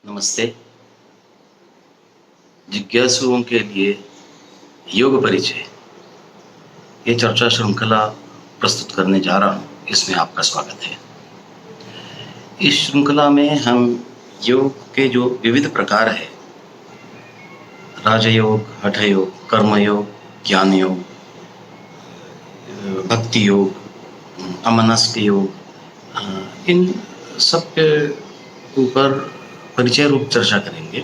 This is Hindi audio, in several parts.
नमस्ते। जिज्ञासुओं के लिए योग परिचय ये चर्चा श्रृंखला प्रस्तुत करने जा रहा हूँ, इसमें आपका स्वागत है। इस श्रृंखला में हम योग के जो विविध प्रकार है, राजयोग, हठ योग, कर्मयोग, ज्ञान योग, भक्ति योग, अमनस्क योग, इन सब के ऊपर परिचय रूप चर्चा करेंगे।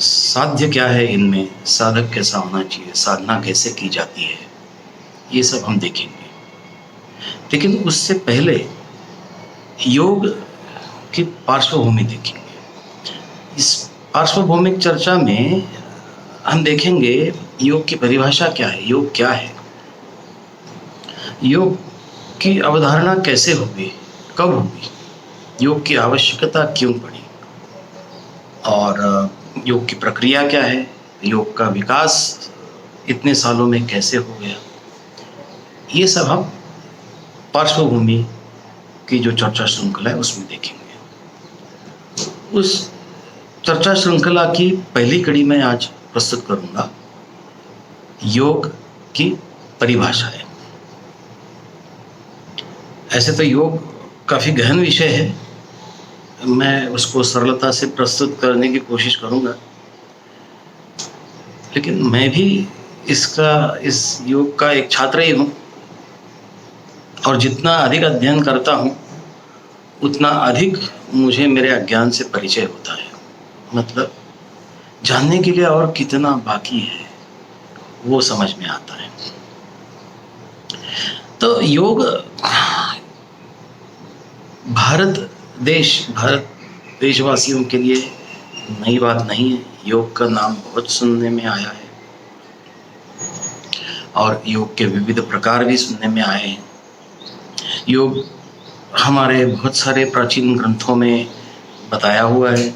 साध्य क्या है इनमें, साधक कैसा होना चाहिए, साधना कैसे की जाती है, ये सब हम देखेंगे। लेकिन उससे पहले योग की पार्श्वभूमि देखेंगे। इस पार्श्वभौमिक चर्चा में हम देखेंगे योग की परिभाषा क्या है, योग क्या है, योग की अवधारणा कैसे होगी, कब होगी, योग की आवश्यकता क्यों पड़ी, और योग की प्रक्रिया क्या है, योग का विकास इतने सालों में कैसे हो गया। ये सब हम पार्श्वभूमि की जो चर्चा श्रृंखला है उसमें देखेंगे। उस चर्चा श्रृंखला की पहली कड़ी में आज प्रस्तुत करूंगा योग की परिभाषा है। ऐसे तो योग काफ़ी गहन विषय है, मैं उसको सरलता से प्रस्तुत करने की कोशिश करूंगा, लेकिन मैं भी इस योग का एक छात्र ही हूँ, और जितना अधिक अध्ययन करता हूँ उतना अधिक मुझे मेरे अज्ञान से परिचय होता है। मतलब जानने के लिए और कितना बाकी है वो समझ में आता है। तो योग भारत देशवासियों के लिए नई बात नहीं है। योग का नाम बहुत सुनने में आया है और योग के विविध प्रकार भी सुनने में आए हैं। योग हमारे बहुत सारे प्राचीन ग्रंथों में बताया हुआ है।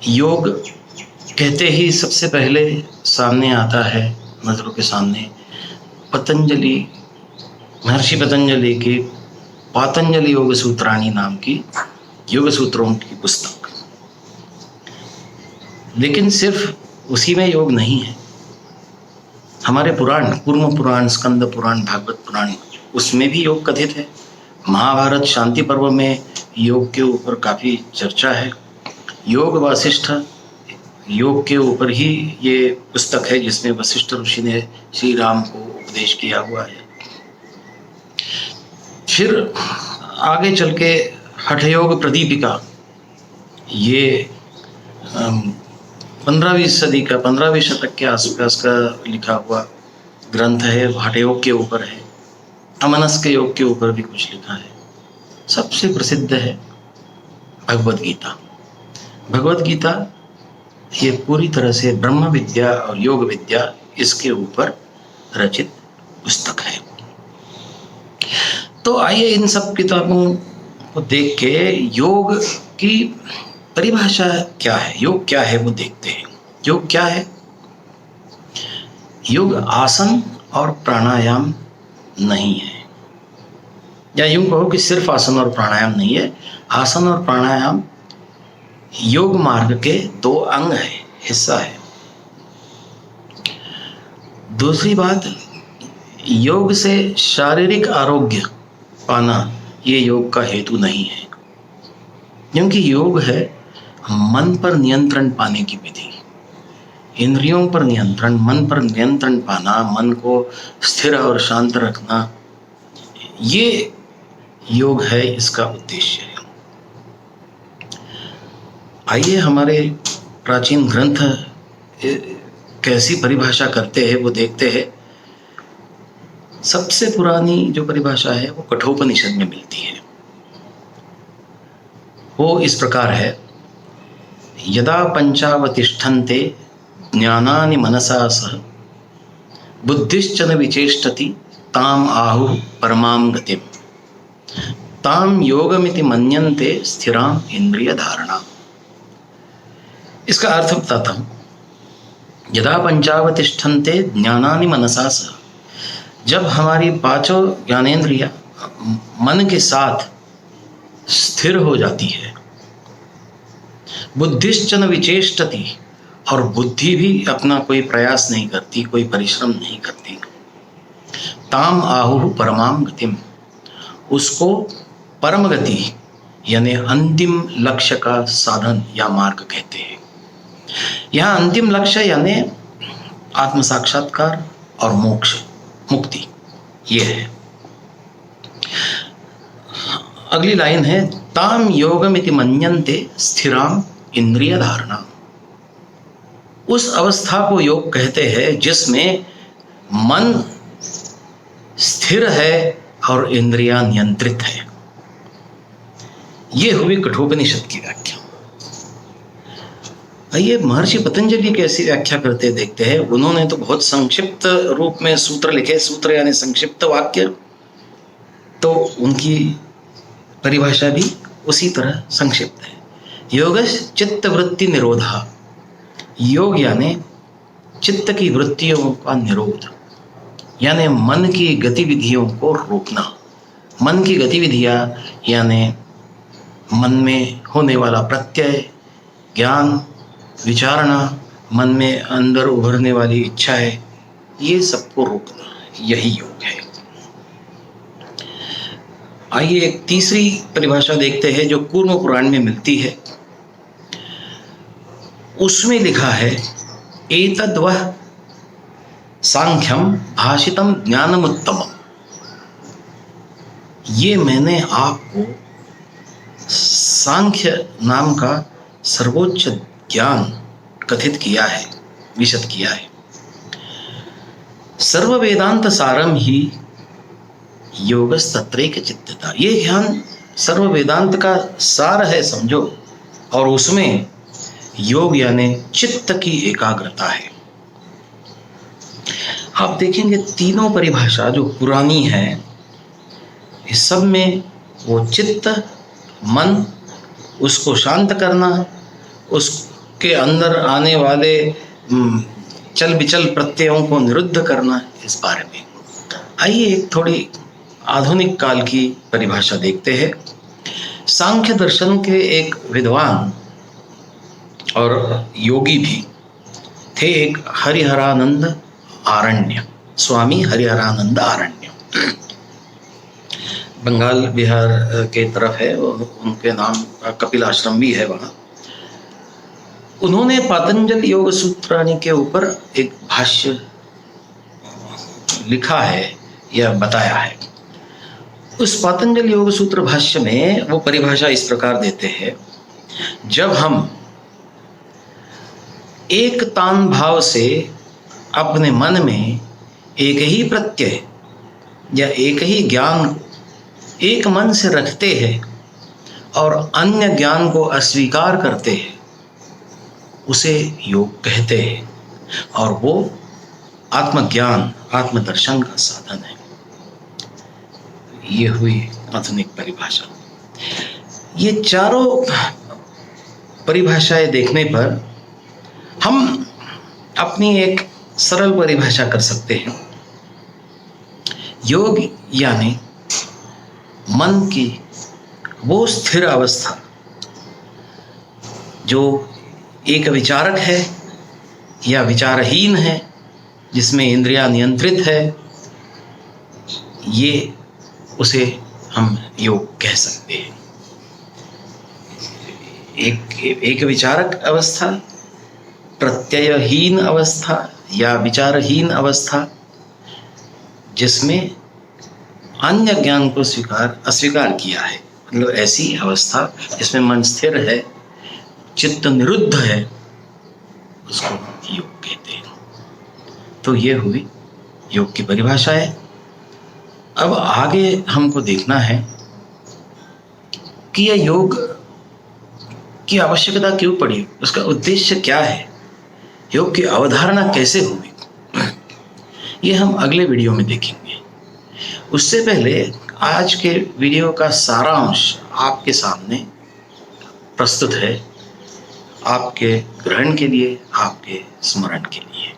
योग कहते ही सबसे पहले सामने आता है, नजरों के सामने, महर्षि पतंजलि की पातंजलि योग सूत्राणी नाम की योग सूत्रों की पुस्तक। लेकिन सिर्फ उसी में योग नहीं है। हमारे पुराण, कूर्म पुराण, स्कंद पुराण, भागवत पुराण, उसमें भी योग कथित है। महाभारत शांति पर्व में योग के ऊपर काफ़ी चर्चा है। योग वासिष्ठ योग के ऊपर ही ये पुस्तक है जिसमें वशिष्ठ ऋषि ने श्री राम को उपदेश किया हुआ है। फिर आगे चल के हठ योग प्रदीपिका, ये 15वीं सदी का, 15वीं शतक के आसपास का लिखा हुआ ग्रंथ है। हठ योग के ऊपर है, अमनस्क योग के ऊपर भी कुछ लिखा है। सबसे प्रसिद्ध है भगवद गीता। भगवद गीता ये पूरी तरह से ब्रह्म विद्या और योग विद्या इसके ऊपर रचित पुस्तक है। तो आइए इन सब किताबों को देख के योग की परिभाषा क्या है, योग क्या है वो देखते हैं। योग क्या है? योग आसन और प्राणायाम नहीं है, या यूं कहो कि सिर्फ आसन और प्राणायाम नहीं है। आसन और प्राणायाम योग मार्ग के दो अंग है, हिस्सा है। दूसरी बात, योग से शारीरिक आरोग्य पाना ये योग का हेतु नहीं है, क्योंकि योग है मन पर नियंत्रण पाने की विधि। इंद्रियों पर नियंत्रण, मन पर नियंत्रण पाना, मन को स्थिर और शांत रखना, ये योग है, इसका उद्देश्य है। आइए हमारे प्राचीन ग्रंथ कैसी परिभाषा करते हैं वो देखते हैं। सबसे पुरानी जो परिभाषा है वो कठोपनिषद में मिलती है। वो इस प्रकार है, यदा पंचावतिष्ठन्ते ज्ञानानि मनसा सह बुद्धिश्च न विचेष्टति ताम आहु परमां गतिम ताम योगमिति मन्यन्ते स्थिराम इंद्रिय धारणा। इसका अर्थ बताता हूं। यदा पंचावतिष्ठन्ते ज्ञानानि मनसा सह, जब हमारी पांचों ज्ञानेंद्रियां मन के साथ स्थिर हो जाती है, बुद्धिश्च न विचेष्टति, और बुद्धि भी अपना कोई प्रयास नहीं करती, कोई परिश्रम नहीं करती। ताम आहुः परमाम गतिम, उसको परम गति यानी अंतिम लक्ष्य का साधन या मार्ग कहते हैं। यहाँ अंतिम लक्ष्य यानी आत्म साक्षात्कार और मोक्ष, मुक्ति, ये है। अगली लाइन है ताम योगमिति मन्यन्ते स्थिराम इंद्रिय धारणा। उस अवस्था को योग कहते हैं जिसमें मन स्थिर है और इंद्रियां नियंत्रित है। ये हुई कठोपनिषद की व्याख्या। आइए महर्षि पतंजलि कैसी व्याख्या करते देखते हैं। उन्होंने तो बहुत संक्षिप्त रूप में सूत्र लिखे, सूत्र यानी संक्षिप्त वाक्य, तो उनकी परिभाषा भी उसी तरह संक्षिप्त है। योगश चित्त वृत्ति निरोधा, योग यानी चित्त की वृत्तियों का निरोध, यानी मन की गतिविधियों को रोकना। मन की गतिविधियां यानी मन में होने वाला प्रत्यय, ज्ञान, विचारणा, मन में अंदर उभरने वाली इच्छाएं, ये सबको रोकना, यही योग है। आइए एक तीसरी परिभाषा देखते हैं जो कूर्म पुराण में मिलती है। उसमें लिखा है एतद्वः सांख्यम भाषितम ज्ञानमुत्तमम्। ये मैंने आपको सांख्य नाम का सर्वोच्च ज्ञान कथित किया है, विशद किया है। सर्व वेदांत सारम ही योगस्तत्रैक चित्तता, ये ज्ञान सर्व वेदांत का सार है समझो, और उसमें योग यानी चित्त की एकाग्रता है। आप देखेंगे तीनों परिभाषा जो पुरानी है, इस सब में वो चित्त, मन, उसको शांत करना, उसके अंदर आने वाले चल बिचल प्रत्ययों को निरुद्ध करना, इस बारे में। आइए एक थोड़ी आधुनिक काल की परिभाषा देखते हैं। सांख्य दर्शन के एक विद्वान और योगी भी थे, एक हरिहरानंद आरण्य, स्वामी हरिहरानंद आरण्य, बंगाल बिहार के तरफ है, उनके नाम कपिल आश्रम भी है वहाँ। उन्होंने पतंजल योग सूत्राणि के ऊपर एक भाष्य लिखा है या बताया है। उस पतंजल योग सूत्र भाष्य में वो परिभाषा इस प्रकार देते हैं, जब हम एक तान भाव से अपने मन में एक ही प्रत्यय या एक ही ज्ञान को एक मन से रखते हैं और अन्य ज्ञान को अस्वीकार करते हैं, उसे योग कहते हैं, और वो आत्मज्ञान, आत्मदर्शन का साधन है। ये हुई आधुनिक परिभाषा। ये चारों परिभाषाएं देखने पर हम अपनी एक सरल परिभाषा कर सकते हैं। योग यानी मन की वो स्थिर अवस्था जो एक विचारक है या विचारहीन है, जिसमें इंद्रियां नियंत्रित है, ये उसे हम योग कह सकते हैं। एक विचारक अवस्था, प्रत्ययहीन अवस्था या विचारहीन अवस्था, जिसमें अन्य ज्ञान को अस्वीकार किया है, मतलब ऐसी अवस्था जिसमें मन स्थिर है, चित्त निरुद्ध है, उसको योग कहते हैं। तो ये हुई योग की परिभाषा है। अब आगे हमको देखना है कि यह योग की आवश्यकता क्यों पड़ी, उसका उद्देश्य क्या है, योग की अवधारणा कैसे हुई, ये हम अगले वीडियो में देखेंगे। उससे पहले आज के वीडियो का सारांश आपके सामने प्रस्तुत है, आपके ग्रहण के लिए, आपके स्मरण के लिए।